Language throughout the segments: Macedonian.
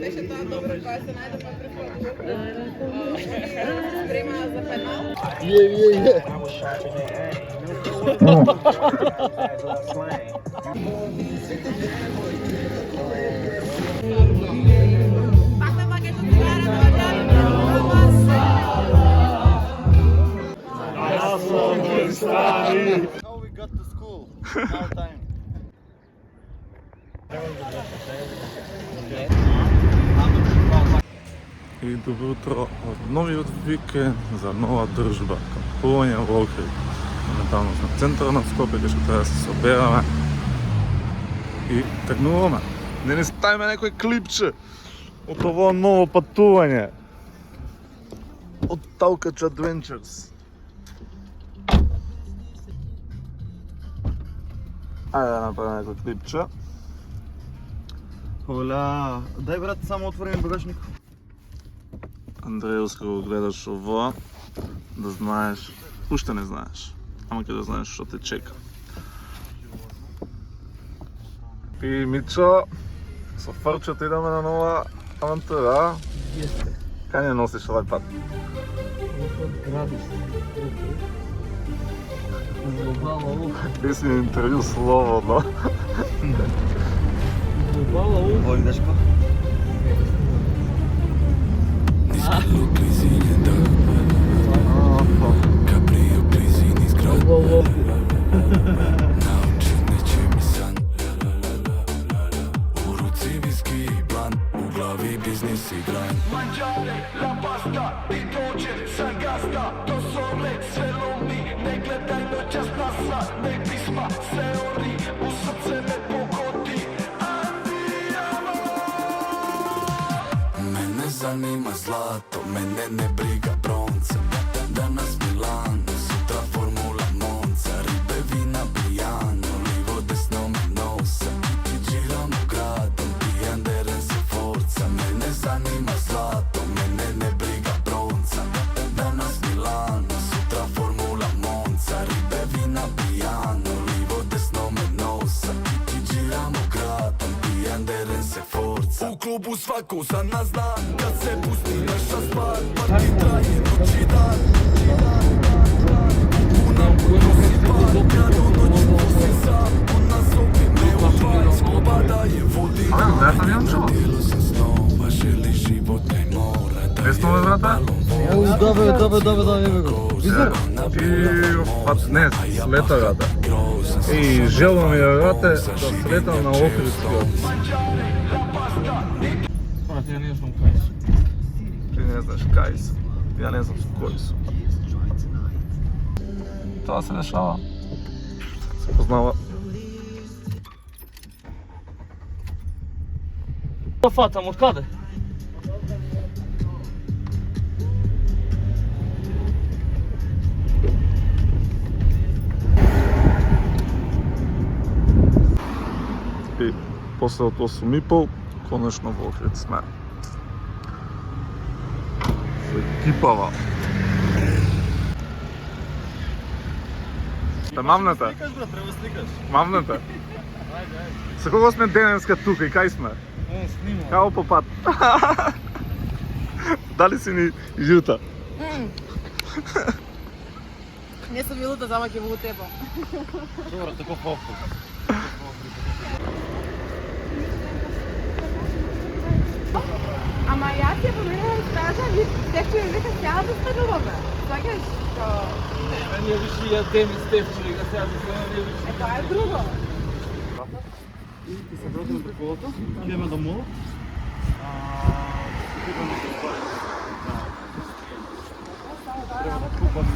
Беше тоа добро кога се најде па прифатило. Спрема за пенал. Пакме пакето цигара на How we got to school? Now time. И добро утро од новиот викенд за нова дружба, кампување во Охрид. Моментално сме в центарот на Скопје, кај што треба да се собераме и тргнуваме. Не ни ставиме некој клипче од ово ново патување од Талкач Adventures. Ајде да направиме некој клипче. Оля, дај брат, само отвори ми багажник. Андрејус, кога го гледаш ова, да знаеш, уште не знаеш, ама ќе да знаеш што те чека. И Мичо, со фрчето идеме на нова авантура. Кај не носиш овај пат? Песни интервју слободно. Вој, дешко. Biznis i grind. Mangiare la pasta, ti dođe sa gasta. To sole, sve lomi, ne gledaj noćas nasa. Ne pisma, sve ori, u srce me pogodi. Andiamo. Mene zanima zlato, mene ne briga bronca. Danas Milano, sutra Formula Monza. Ribe, vina, pijano, livo, desno me nosa. I giramo gradom, pijan deren se forza. Mene zanima zlato, mene ne briga bronca. Danas Milano, sutra Formula Monza. Ribe, vina, pijano, livo, desno me nosa. I giramo gradom, pijan deren se forza. U klubu svako za nas zna, kad se pusti naša stvar. Parti traje noć i dan. U nam nosi par, kad u noć pusti sam. On nas opet ne uvaj, skoba daje vodi. Djelo sam snova, želi život ne mora. Десно ме, брате? Добре. И пат не, слета, брате. И желбам ја, брате, да слетам на Охридскиот. Брате, ја не знам кај сум. Ти не знаеш кај сум. Ја не знам кој сум. Тоа се дешава. Се познава. Тоа фатам, од каде? И после од 8:30, конечно во Охрид сме. Со екипава. Сте мамнете? Сликаш, брат, треба сликаш. Мамнете? Со кого сме денеска тука и кај сме? Снимам. Као по пат. Дали си ни жута? Не сум милута, зама ќе во тебе. Добро, тако попу. Ама јас ја поминувам стража, ви Стефче ми вика сега да стануваме. Сваќаш? Ние виши ја деми Стефче, да сега да се ние виши. Тоа е друго. И се вратиме до колото, идеме до молот. Купуваме се ствари. Треба да купам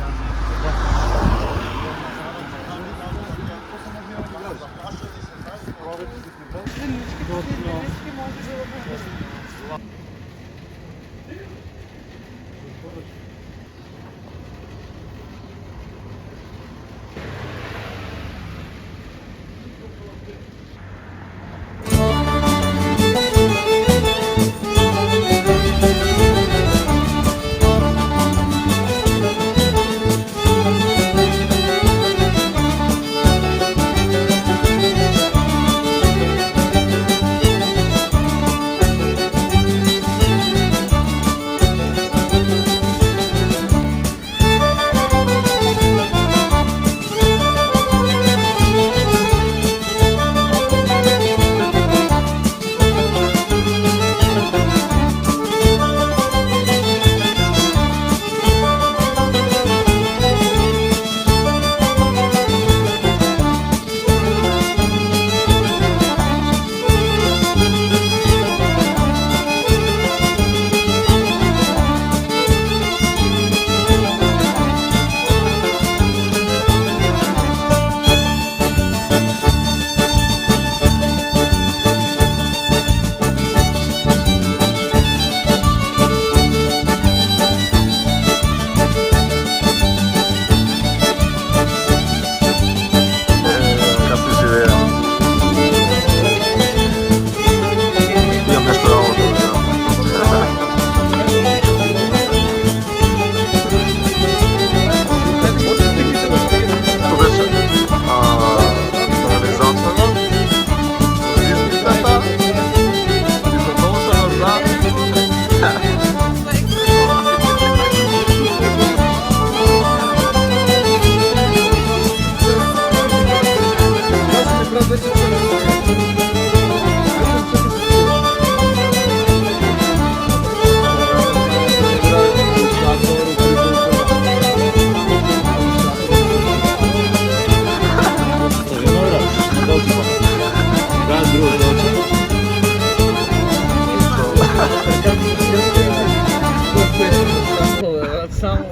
Само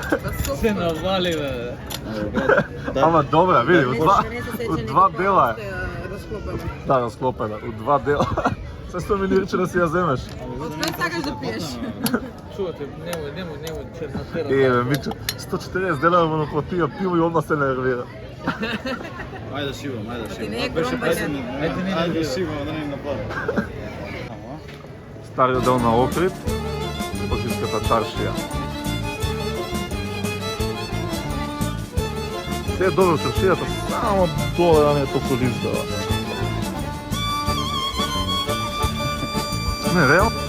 се навали, бе. Ама добра, види, од два дела е. Расклопено. Да, расклопена, од два дела. Се што ми нирче да си ја земеш. Од кој сакаш да пиеш? Чувате, немој чернатера. Бе, Мичо, 140 дела му наплатија пиво и одма се нервира. Ајде шивам, ајде шивам. не е кромбање. Ајде шивам, да не им наплатам. Стариот дел на Охрид, Охридската чаршија. Се е добро чаршијата, само доле да не е толку лиздава. Не, реално?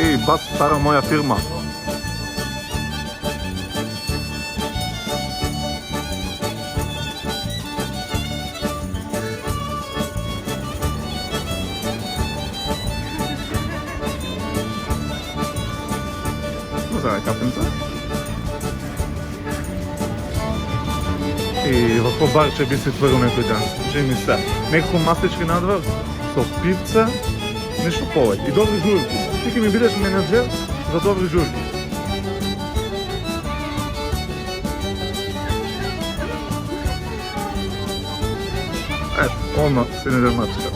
Еј, бат, стара моја фирма. Сега е капенца. И во кој барче би се отворил некој ден. Скажи ми се, некако маслички надвор, со пивце, нешто повеќе. И добри журки. Ти ќе ми бидеш менеджер за добри журки. Ето, одма се не дермачка.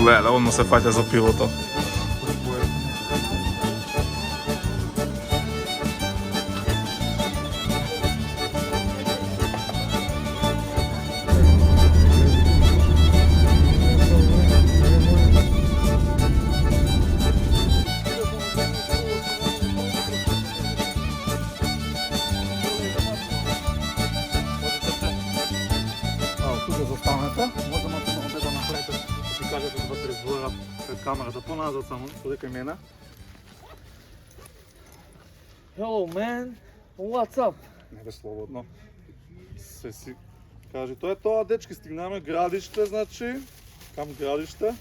Леле, одма се фаќа за пивото. Тука застанете, може да да направите, да си кажете да се разговора пред камерата поназад само, подека мене. Hello, man. What's up? Не бе слободно. Се си кажи, тоа е тоа, дечки, стигнаме градиште, значи, кам градиште.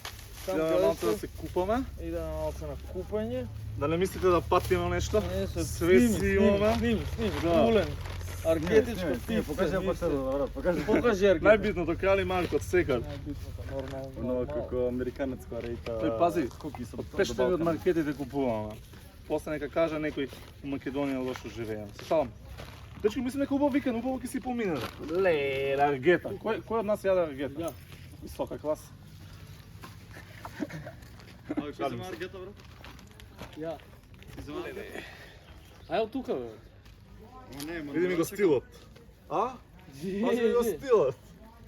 Идеме малце да се купаме. Идеме малце на купање. Да не мислите да патиме нешто? Не, Све си имаме. Сними, Да. кулен. Аргетичко пивце. Покажи ја почетот, брат, покажи. Покажи аргетичко. Најбитното, крали Марко од секад. Најбитното, нормално. Оно како американец која рејта. Тој пази, куки со од пештени од маркетите купуваме. После нека каже некој у Македонија лошо живееме. Се шалам. Дечки, мислам нека убав викенд, убаво ќе си помине. Ле, аргета. Кој од нас јаде аргета? Ја. Висока класа. Што се маркета, брат? Ја. Си зема аргета? Ајде тука, бе. Види ми го стилот. А? Пази ми го стилот.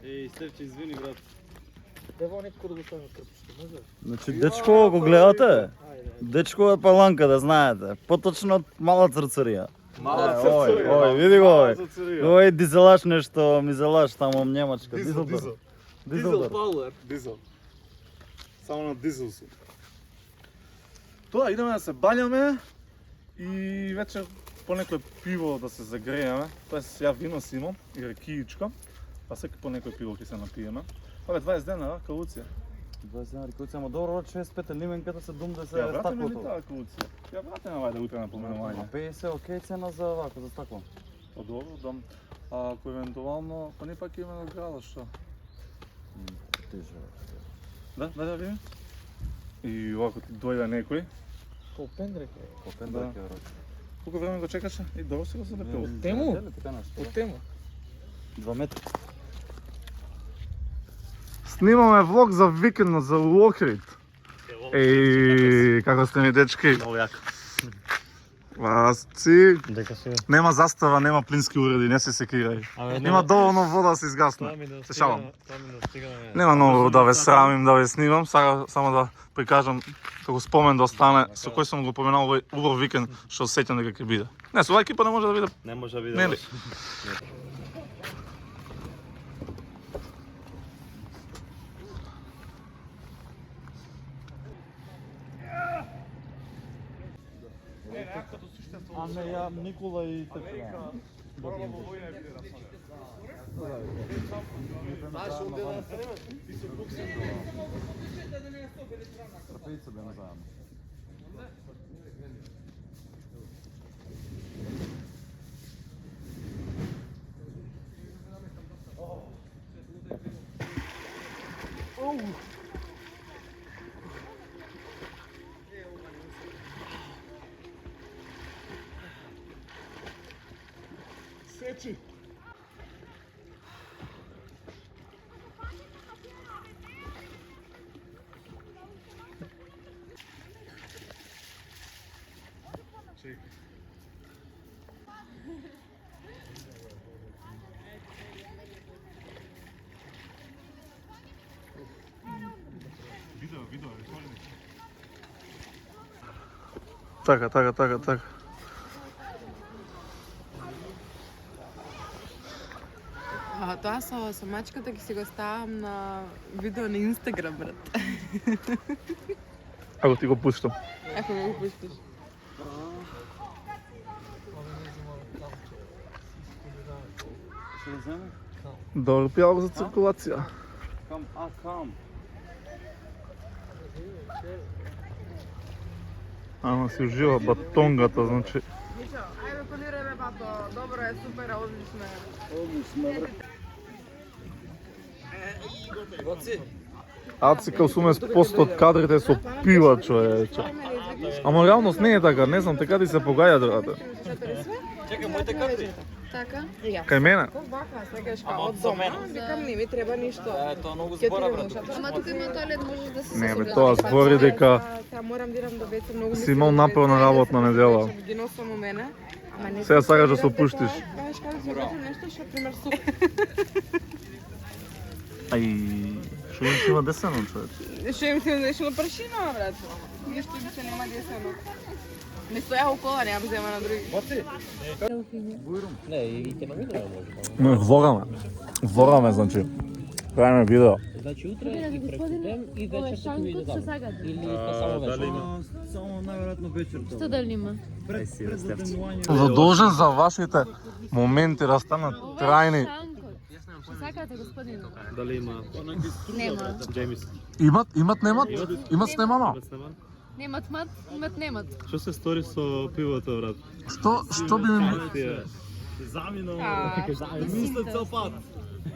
Еј, Стефче, извини, брат. Ево некој да го ставим крпчето, може? Значи, дечко го гледате? Ајде. Дечко е паланка, да знаете. Поточно од мала црцарија. Мала Ој, види го Мала ој. црцарија. Ој дизелаш нешто, мизелаш таму Немачка. Дизел. Дизел Пауер. Дизел. Само на дизел су. Тоа, идеме да се бањаме и вечер по некој пиво да се загрееме. Тоест, ја вино си имам и рекијичка, а секој по некој пиво ќе се напиеме. Абе, 20 дена, калуција. 20 дена рекојца, ама добро, 65 лименката се думде се Ја вратиме ли стаклото. таа калуција? Ја вратиме вајде утре на А поменување. 50 окей цена за вако, за стакло. Па добро, дам. А ако евентуално, па не пак има на града, што? Тежа. Да видим. И овако ти дојде некој. Кол пендрек е. Попен Да. да ќе врати. Колку време го чекаше? И добро си го залепил. Тему? Така нешто. Од тема. 2 метри. Снимаме влог за викендот за Охрид. Еј, како сте ми дечки? Много јако. Васци, Дека се. нема застава, нема плински уреди, не се секирај. Има доволно вода да се изгасне. Се шалам. Нема многу да ве срамим да ве снимам, сега само да прикажам како спомен да остане со кој сум го поменал овој убав викенд што сеќам дека ќе биде. Не, со оваа екипа не може да биде. Не може да биде. Нели? А не, ја Никола и така. Трапејца беме заедно. Сечи! Видео, Така. Тоа со мачката ќе си го ставам на видео на Инстаграм, брат. Ако ти го пуштам. Ако го пуштиш. Што да земе? Добро пијалко за циркулација. Кам. Ама си ужива батонгата, значи. Мишо, ајде полирај бато. Добро е, супер, одлично е. Аци као 80% од кадрите со пива, човече. Ама реалност не е така, не знам, така ти се погаја другата. Чекай, моите карти. Така? Ја. Кај мене? Како бака, сакаш као од дома? Викам, не ми треба ништо. Тоа многу Ќе ти збора, го брат. внушат. Ама тука има тоалет, можеш да се Не, бе, собереш. тоа збори дека Сега морам да идам до веќе многу. си имал наполна работна недела. Ги носам у мене. Ама не. Сега сакаш да се опуштиш. Кажеш како ќе готвим нешто, што пример суп. Ај, што им има десено, човече? Што им се нешто прашино, брат. Нешто се нема десено. Не стоја у кола, немам зема на други. Не, вораме, значи. Правиме видео. Значи утре и преку ден и вечер ќе ви дадам. Или само вечер. Само најверојатно вечерта. Што дали има? Пред задемување. Задолжен за вашите моменти да станат трајни. Што сакате, господине? Дали има? Нема. Джеймис. Имат, имат снемано. Немат мат, имат немат. Што се стори со пивото, брат? Што би ми... Заминал. Мисля цел пат.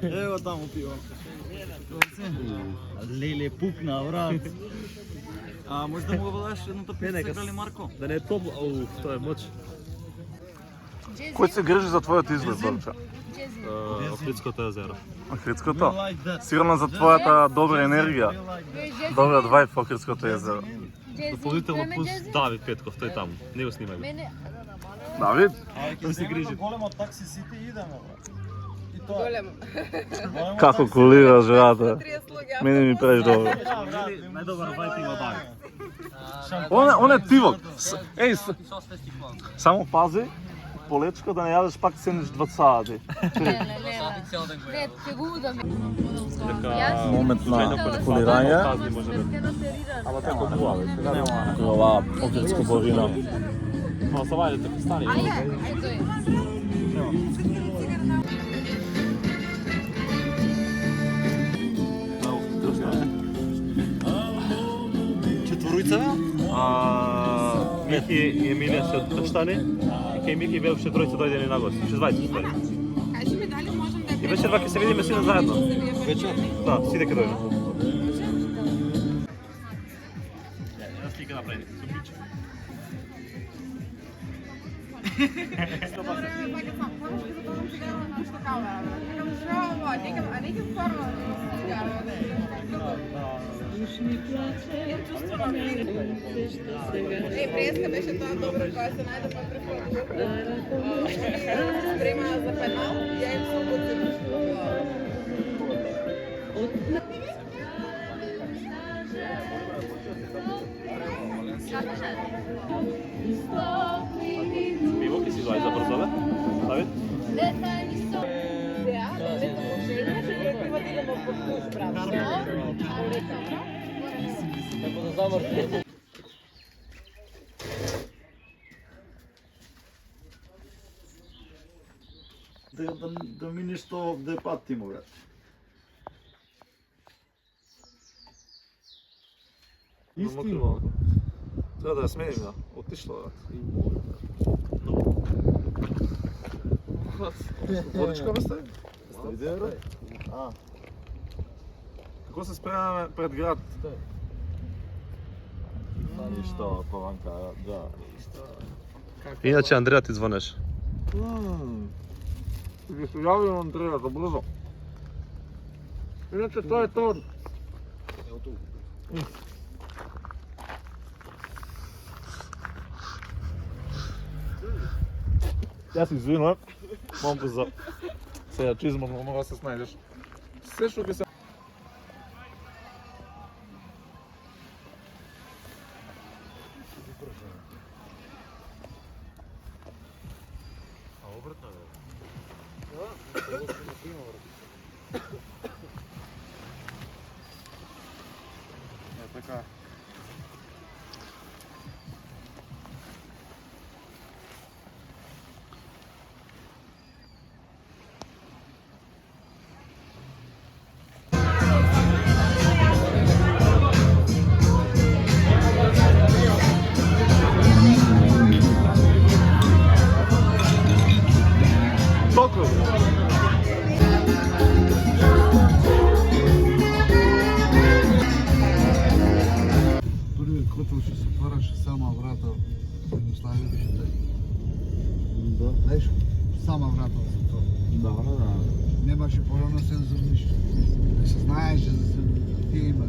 Ево таму пиво. Леле, пукна, брат. А може да му го дадеш едното пиво, сакали Марко? Да не е топло, тоа е моч. Кој се грижи за твојот изглед, Зорче? Охридското езеро. Охридското? Сигурно за твојата добра енергија. Добриот вајб во Охридското езеро. Дополнително плюс Давид Петков, тој таму. Не го снимај го. Мене Давид? Тој се грижи. Големо такси сите идеме, брат. И тоа. големо. Како колираш, брате? 30 луѓе. Мене ми правиш добро. Најдобар вајб има Давид. Он е тивок. Само пази, полечка да не јадеш пак сендвич 2 сати. не, ќе го удам. Јас Момент на полирање. Ама како буа, веќе. Ова охридско борина. Ама се вајде така стани. Ето е. Четворица, Мики и Емилија се штани, и кај Мики бев ше тројца дојдени на гост. 6:20 стори. Кажи ми дали можам да И вечер вака се видиме сите заедно. Вечер? Да, сите ќе дојдеме. Јас ти ќе направи со пиче. Преска беше тоа добро, која се најде па префокус. Спрема за пенал, ја им се обуцим. Пиво ќе си доаѓа за брзове. Давид? да ми ништо де патимо, брат. Истина. Треба да ја сменим, да. Отишло, брат. Водичка ме стави? Видео, брат? Како се спремаме пред град? Ништо, паванка, да. Иначе Андреја ти звонеш. Ги се јави на Андрејата брзо. Иначе тоа е тоа. Јас се извинувам, момко за сејачизмот, но мора да се снајдеш. Се што ќе се... Така. Толку. Првиот котел што се отвараше сама врата во Југославија беше тај. Да. Знаеш, сама врата се отвора. Да. Немаше порано сензор ништо. Не се знаеше за се тие има.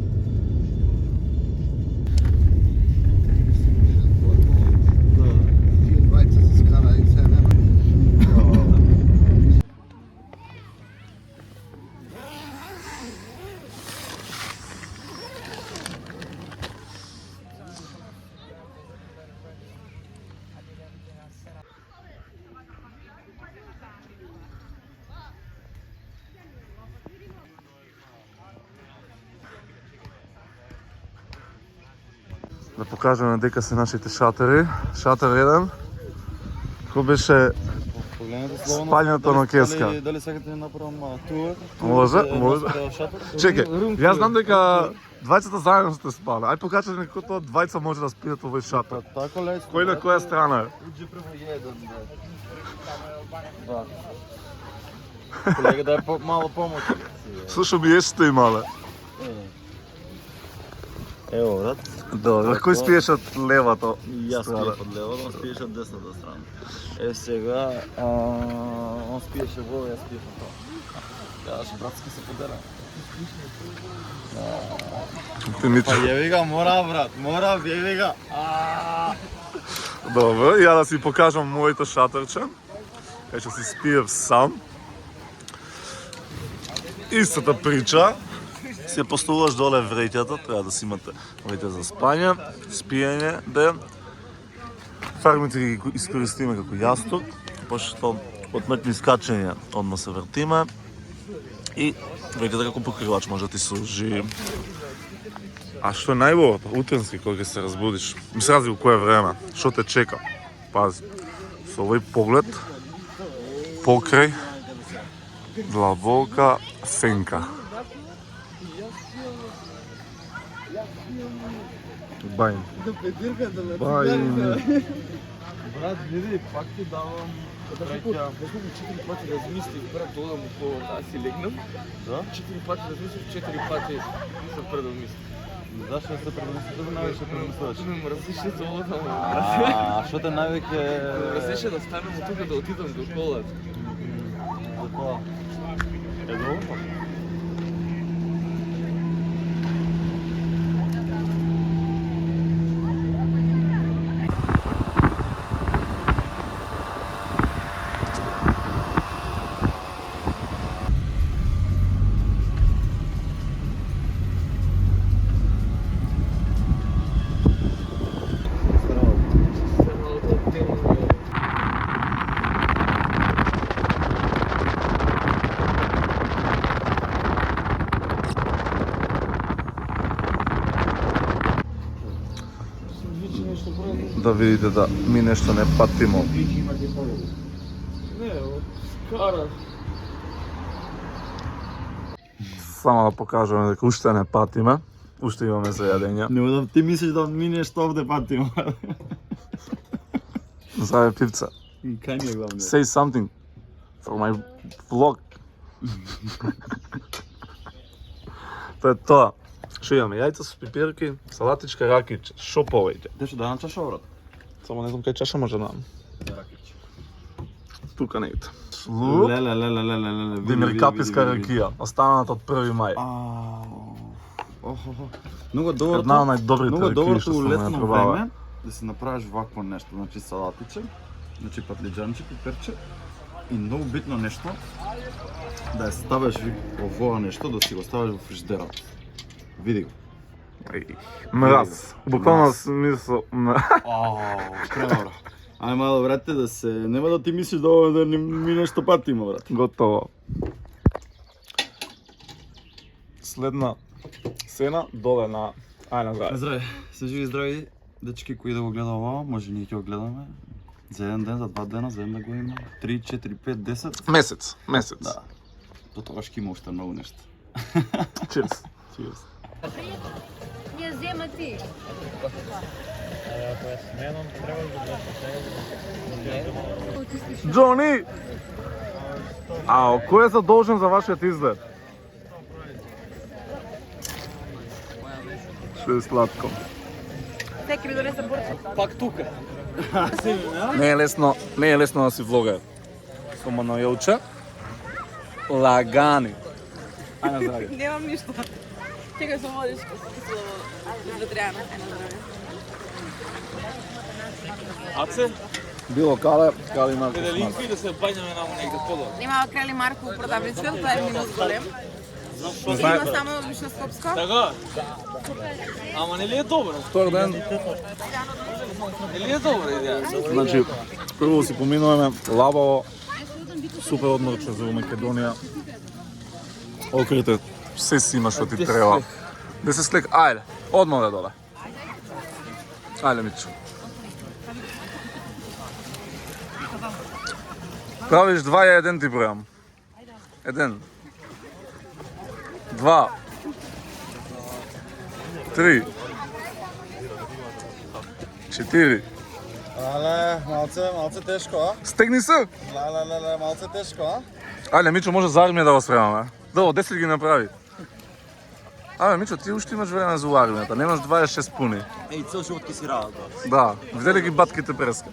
Тие двајца се скара и се нема. Да покажеме дека се нашите шатери. Шатер 1. Кој беше спањето на Кеска. Дали сакате да направам тур? Може. Чекај, јас знам дека двајцата заедно сте спали. Ај покажете ми како тоа двајца може да спиат овој шатер. Тако лесно. Кој на која страна е? Уđe prvo jedan, da. Колега, дай мало помоć. Слушам и ешто имале. Ево, брат. Добро, кој спиеш од левото? Јас спиев од лево, он спиеше од десната страна. Сега, он спиеше во, јас спиев од тоа. Кажеш, братски се подера. Па јеви га, мора брат, мора, јеви га. Добро, ја да си покажам моето шатерче. Кај што си спиев сам. Истата прича. Се поставуваш доле вреќата, треба да си имате вреќа за спање, спиење, да фармите ги искористиме како јасток, пошто од метни скачења одма се вртиме и вреќата како покривач може да ти служи. А што е најбогато, утренски кога ќе се разбудиш, ми се разли у кое време, што те чека. Пази, со овој поглед, покрај, длабока сенка. Бајн. Бајн. Брат, види, пак ти давам вреќа. Неколку 4 пати размислив пред да одам околу да си легнам. Да? 4 пати размислив, 4 пати се предомислив. Зашто се премислиш? Што највеќе премислуваш? Имам различни за одам. Што те највеќе... Различни да станем од тука да отидам до колат. За тоа? Едно? Да видите да ми нешто не патимо. Не, кара. само да покажеме дека уште не патиме. Уште имаме за јадење. Не да ти мислиш да минеш овде патима. Заве пивца. И кај ми е главно? Say something for my vlog. Тоа е тоа. Што имаме? Јајца со пиперки, салатичка, ракич. Шо повеќе? Дешо да на чаша брат. Само не знам кај чаша може да. Тука негде. Леле. Димир Каписка ракија, останата од 1 мај. Многу добро. Една од најдобрите Многу ракии добро што у сум летно пробавал. време да си направиш вакво нешто, значи салатиче, значи патлиџанче, пиперче и многу битно нешто да ја ставиш овоа нешто, да си го ставиш во фриждерот. Види го. Мраз. Буквално смисла. Премора. Ајде мало брате да се, нема да ти мислиш да ова да ми нешто пати има брат. Готово. Следна сцена доле на Ајна здраве. Здраве, се живи здрави дечки кои да го гледа ова, може ние ќе го гледаме. За еден ден, за 2 дена, за една година, 3, 4, 5, 10. Месец. Да. До тогаш ќе има уште многу нешто. Cheers. Cheers. Ја зема ти. Джони! Ао, кој е задолжен за вашиот изглед? Што е сладко. Секи ми донесе борче. Пак тука. Не е лесно да си влогер. Со манојелче. Лагани. Ајна здраве. Немам ништо. Чекај со водичка, со ветряна. Аце, Било кале има. линки да се бањаме наму негде подолу. Нема крали Марко у продавницата, тоа е минус голем. Има само вишна скопска. Така? Ама не ли е добро? Втор ден, Не ли е добра идеја? значи, прво си поминуваме лабаво, супер одморче за Македонија. Окрите, се си има што ти треба. Да се слек, ајде, одморе доле. Ајде, Мичо. Правиш 2 и 1 ти бројам. 1. 2. 3. 4. Але, малце тешко, а? Стегни се! Леле, малце тешко, а? Ајде, Мичо, може за армија да го спремаме. Добро, 10 ги направи. Абе, Мичо, ти уште имаш време за армијата, немаш 26 пуни. Еј, цел живот ќе си работа. Да, видели ги батките преска.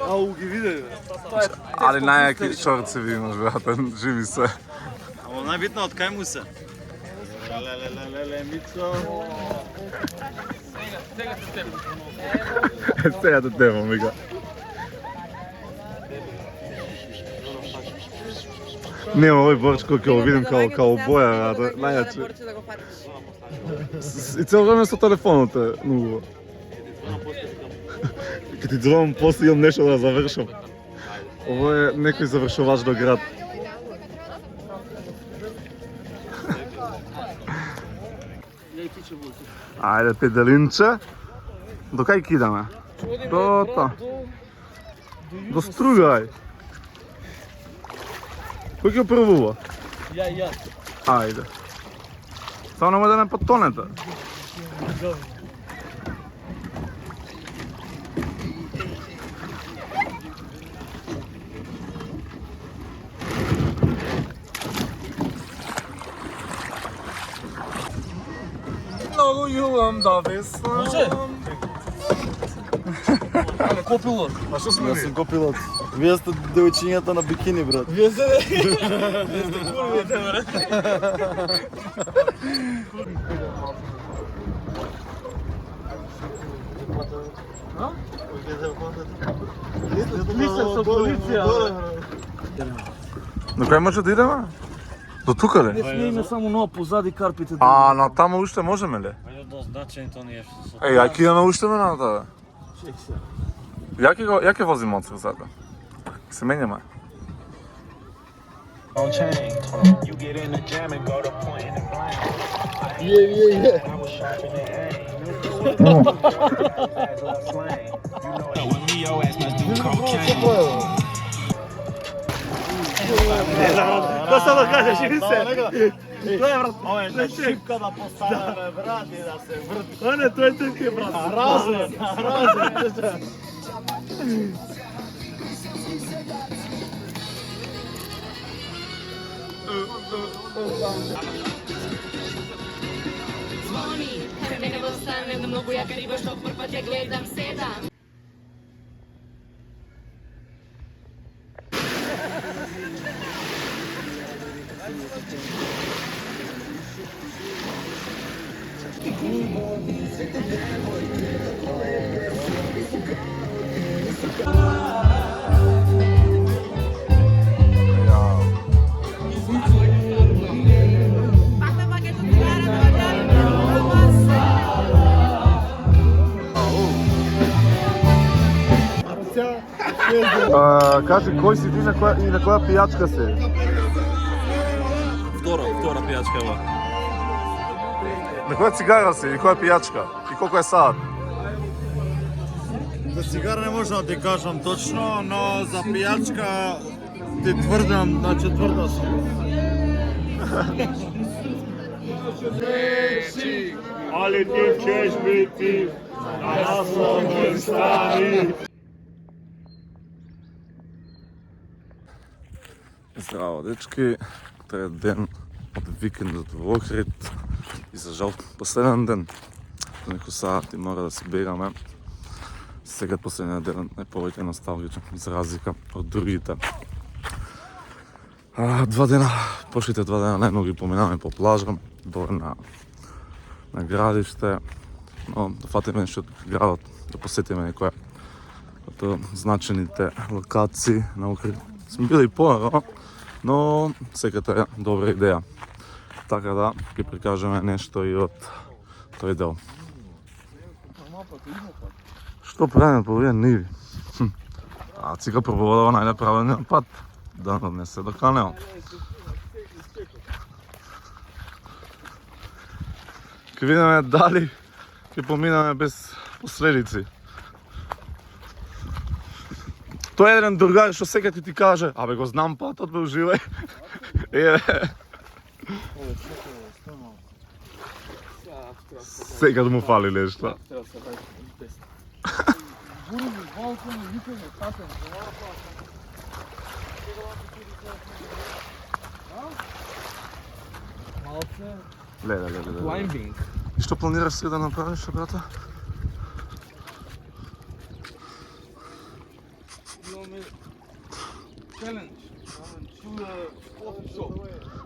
Ау, ги видели. Али најаки шорцеви имаш, брате, живи се. Ама најбитно од кај му се. Леле, Мицо. Сега да тема, мига. Нема овој борчко ќе го видим као боја, брате, најаче. Борче да го фатиш. И цел време со телефонот е нуго. Ке ти звонам после имам нешто да завршам. Ово е некој завршувач до град. Ајде, педелинче. До кај кидаме? До та. До Стругај. Кој ќе првува? Ја. Ајде. Само нема да не потонете. Многу љубам да веслам. Може? Ама копилот. А што сме Јас сум копилот. Вие сте девојчињата на бикини, брат. Вие сте курвите, брат. Мислам со полиција. До кај може да идеме? До тука ли? Не смееме само но позади карпите. А, на таму уште можеме ли? Значењето не е што со. Еј, ја ќе идеме уште мената, бе. Ја ќе возим моцар зада. Се менјаме. Тоа само кажеш, или се? Тоа е брат, ова е на шипка да поставяме брат и да се врти. А не, тоа е тенки брат. Разлен. Звони, кај мене во стане многу јака риба што прв пат ја гледам седам. Кажи, кој си ти и на која пијачка си? Втора пијачка ева. На која цигара си и која пијачка? И колко е саат? За цигара не можам да ти кажам точно, но за пијачка ти тврдам на четврта сум. Али ти ćeš biti na naslovnoj strani. Здраво, дечки! Трет ден од викендот во Охрид и за жал последен ден. Некој саат и мора да се бегаме. Сега последниот ден е повеќе носталгичен, за разлика од другите. Прошлите 2 дена најмногу ги поминаме по плажа, доле на градиште, но да фатиме нешто од градот, да посетиме некоја од значените локации на Охрид. Сме били порано, но секата е добра идеја. Така да ќе прикажеме нешто и од тој дел. Што правиме по овие ниви? А цика пробувала најнаправениот пат да наднесе до Канео. Ке видиме дали ќе поминаме без последици. Тој е еден другар што сега ти каже, абе го знам патот, бе уживај. Сега да му фали нешто. Леле. И што планираш сега да направиш, брата?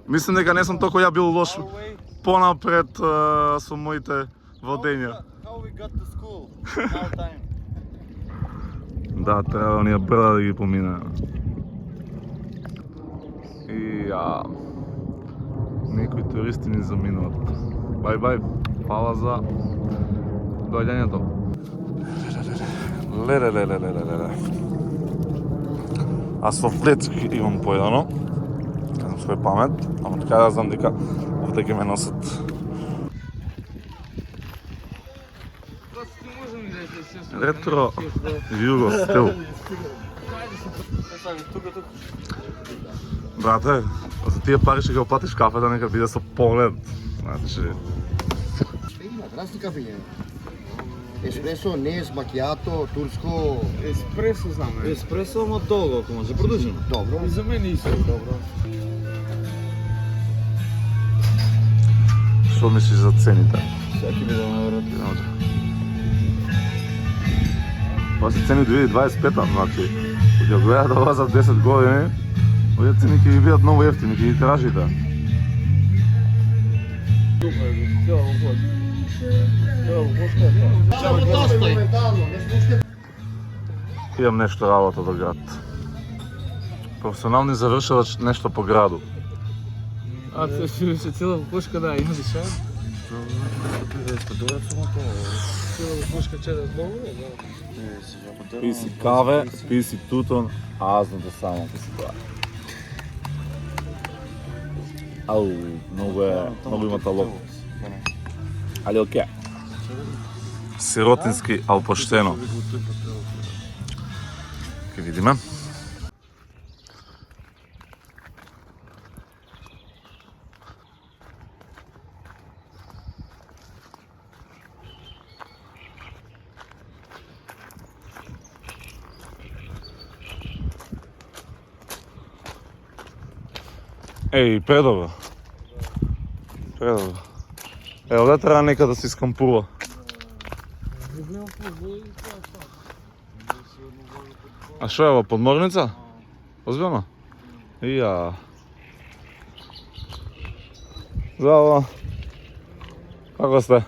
Мислам дека не сум толку ја бил лош понапред со моите водења. Да, треба да ни ја брда да ги поминеме. И некои туристи ни заминуват. Бај, фала за доаѓањето. Леле. Аз во Плецки имам поедано, казам свој памет, ама така да знам дека овде ќе ме носат. Ретро југо стил. Брате, за тие пари ќе го платиш кафето, нека биде со поглед. Значи... Разни кафења. Еспресо, нес, макијато, турско... Еспресо за мене. Еспресо, ама долго, ако може, продолжим. Добро. И за мене исто добро. Што мислиш за цените? Сега ќе видиме, брат. Ова се цени 2025-та, значи, кога ја гледат ова за 10 години, овие цени ќе ви бидат многу ефтини, ќе ги тражите. Имам нешто работа до град. Професионални завршувач нешто по граду. А се цела кошка да има диша. Цела кошка чеда долу, да. Пи си каве, пи си тутон, а аз знам само пи си тоа. Ау, многу има талог. Али окей. Сиротински, ал поштено. Ке видиме. Еј, предобро. Предобро. Ево, да треба нека да се искампува. А шо е ова, подморница? Озбилно? Ија. Здраво. Како сте?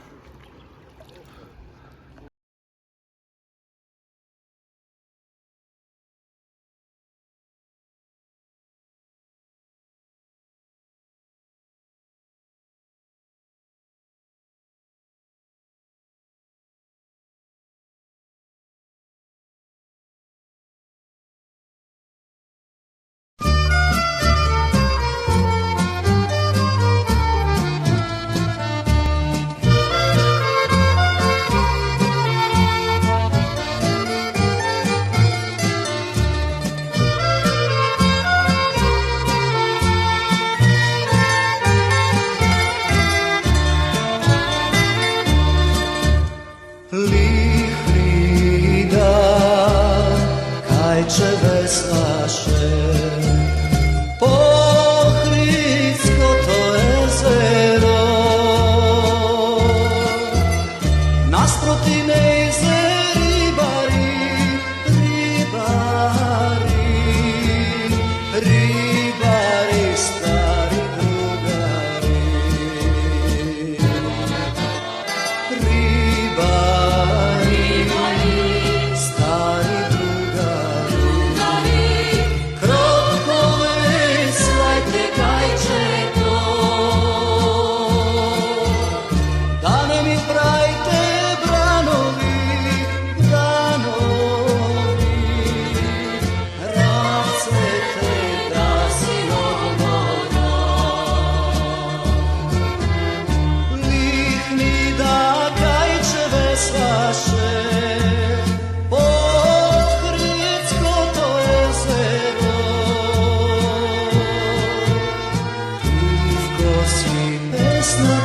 Pesna